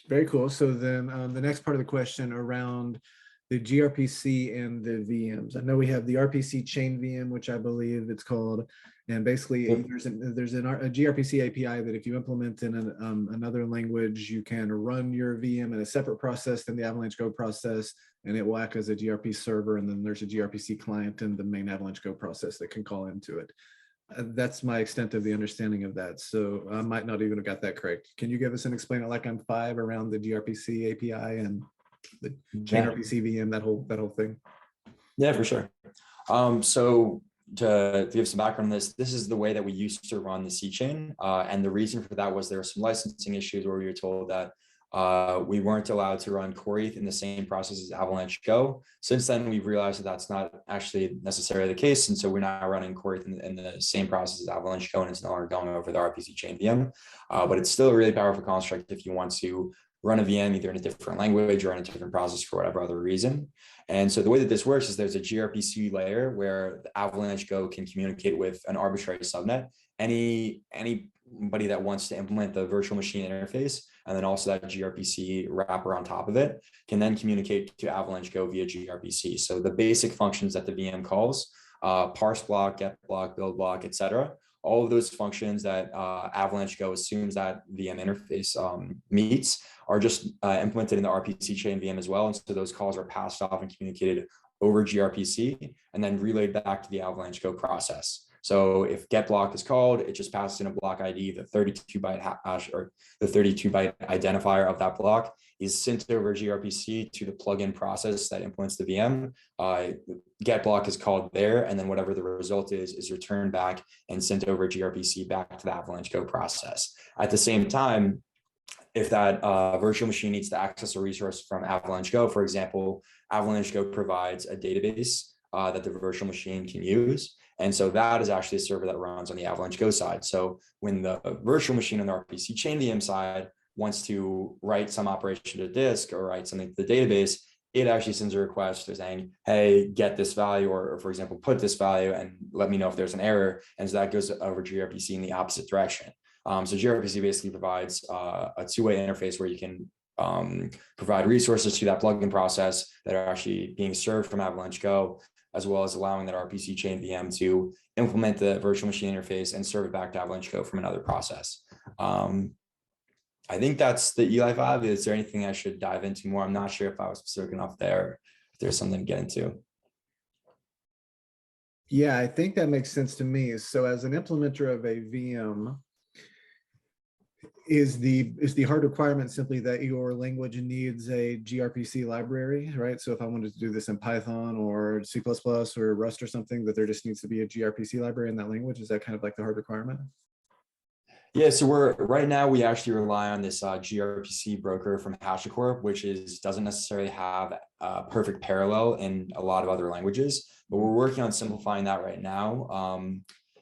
Very cool. So then the next part of the question around the grpc and the VMs. I know we have the RPC chain VM, which I believe it's called, and basically Yep. a grpc API that if you implement in another language, you can run your VM in a separate process than the Avalanche Go process, and it will act as a grp server, and then there's a grpc client in the main Avalanche Go process that can call into it. That's my extent of the understanding of that. So I might not even have got that correct. Can you give us an explain it like I'm five around the grpc API and the chain Yeah. RPC VM, that whole thing? Yeah, for sure. So to give some background on this is the way that we used to run the C chain. And the reason for that was there were some licensing issues where we were told that we weren't allowed to run Core ETH in the same process as Avalanche Go. Since then, we've realized that that's not actually necessarily the case. And so we're now running Core ETH in the same process as Avalanche Go, and it's no longer going over the RPC chain VM. But it's still a really powerful construct if you want to run a VM either in a different language or in a different process for whatever other reason. And so the way that this works is there's a grpc layer where the Avalanche Go can communicate with an arbitrary subnet. Anybody that wants to implement the virtual machine interface and then also that grpc wrapper on top of it can then communicate to Avalanche Go via grpc. So the basic functions that the VM calls, parse block, get block, build block, etc., all of those functions that Avalanche Go assumes that VM interface meets are just implemented in the RPC chain VM as well. And so those calls are passed off and communicated over grpc and then relayed back to the Avalanche Go process. So if get block is called, it just passes in a block ID, the 32-byte hash or the 32-byte identifier of that block is sent over grpc to the plugin process that implements the VM. Get block is called there, and then whatever the result is returned back and sent over grpc back to the Avalanche Go process. At the same time, if that virtual machine needs to access a resource from Avalanche Go, for example, Avalanche Go provides a database that the virtual machine can use. And so that is actually a server that runs on the Avalanche Go side. So when the virtual machine on the RPC chain VM side wants to write some operation to disk or write something to the database, it actually sends a request to saying, hey, get this value, or for example, put this value and let me know if there's an error. And so that goes over grpc in the opposite direction. So grpc basically provides a two-way interface where you can provide resources to that plugin process that are actually being served from Avalanche Go, as well as allowing that RPC chain VM to implement the virtual machine interface and serve it back to Avalanche Go from another process. I think that's the Eli vibe. Is there anything I should dive into more? I'm not sure if I was specific enough there, if there's something to get into. Yeah, I think that makes sense to me. So as an implementer of a VM, is the hard requirement simply that your language needs a grpc library, right? So if I wanted to do this in Python or C++ or Rust or something, that there just needs to be a grpc library in that language? Is that kind of like the hard requirement? Yeah, so right now we actually rely on this grpc broker from HashiCorp, which doesn't necessarily have a perfect parallel in a lot of other languages, but we're working on simplifying that right now.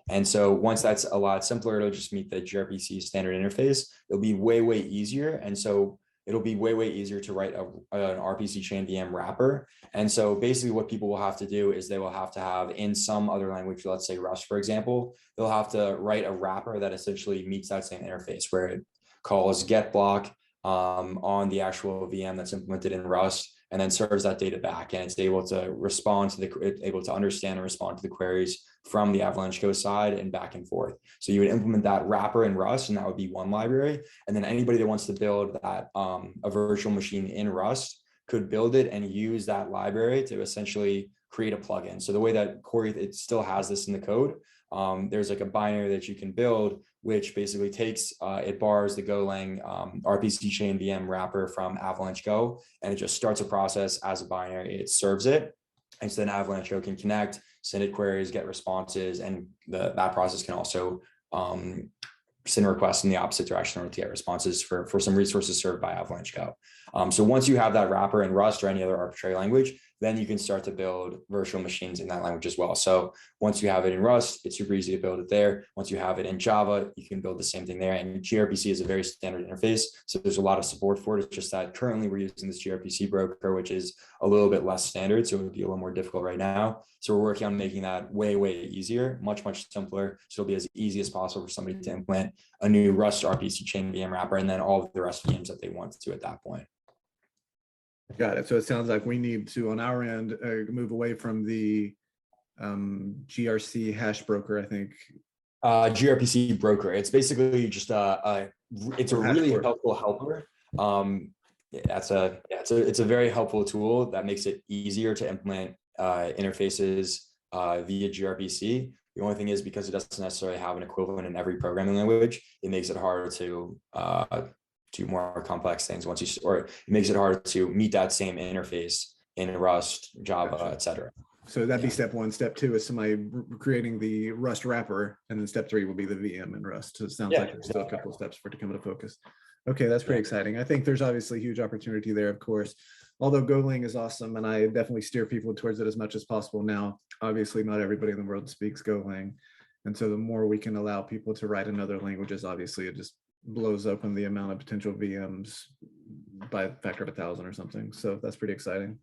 And so once that's a lot simpler, it'll just meet the grpc standard interface. It'll be way easier. And so it'll be way easier to write an RPC chain VM wrapper. And so basically what people will have to do is they will have to have in some other language, let's say Rust, for example, they'll have to write a wrapper that essentially meets that same interface where it calls get block on the actual VM that's implemented in Rust, and then serves that data back, and it's able to respond to able to understand and respond to the queries from the Avalanche Go side and back and forth. So you would implement that wrapper in Rust, and that would be one library. And then anybody that wants to build that a virtual machine in Rust could build it and use that library to essentially create a plugin. So the way that Core ETH, it still has this in the code. There's like a binary that you can build, which basically takes, it borrows the Golang RPC chain VM wrapper from Avalanche Go, and it just starts a process as a binary. It serves it, and so then Avalanche Go can connect, send it queries, get responses, and that process can also send requests in the opposite direction in order to get responses for some resources served by Avalanche Go. So once you have that wrapper in Rust or any other arbitrary language, then you can start to build virtual machines in that language as well. So once you have it in Rust, it's super easy to build it there. Once you have it in Java, you can build the same thing there. And gRPC is a very standard interface. So there's a lot of support for it. It's just that currently we're using this gRPC broker, which is a little bit less standard. So it would be a little more difficult right now. So we're working on making that way, way easier, much, much simpler. So it'll be as easy as possible for somebody to implement a new Rust RPC chain VM wrapper and then all of the Rust VMs that they want to at that point. Got it. So it sounds like we need to, on our end, move away from the GRC hash broker, I think. gRPC broker. It's basically just it's a really helpful helper. It's a very helpful tool that makes it easier to implement interfaces via gRPC. The only thing is, because it doesn't necessarily have an equivalent in every programming language, it makes it harder to do more complex things or it makes it hard to meet that same interface in Rust, Java, Gotcha. etc. So that'd be step one. Step two is somebody creating the Rust wrapper, and then step three will be the VM in Rust. So it sounds like there's still a couple of steps for it to come into focus. Okay, that's pretty exciting. I think there's obviously huge opportunity there, of course. Although Golang is awesome, and I definitely steer people towards it as much as possible now. Obviously, not everybody in the world speaks Golang. And so the more we can allow people to write in other languages, obviously it just blows open the amount of potential VMs by a factor of 1,000 or something. So that's pretty exciting.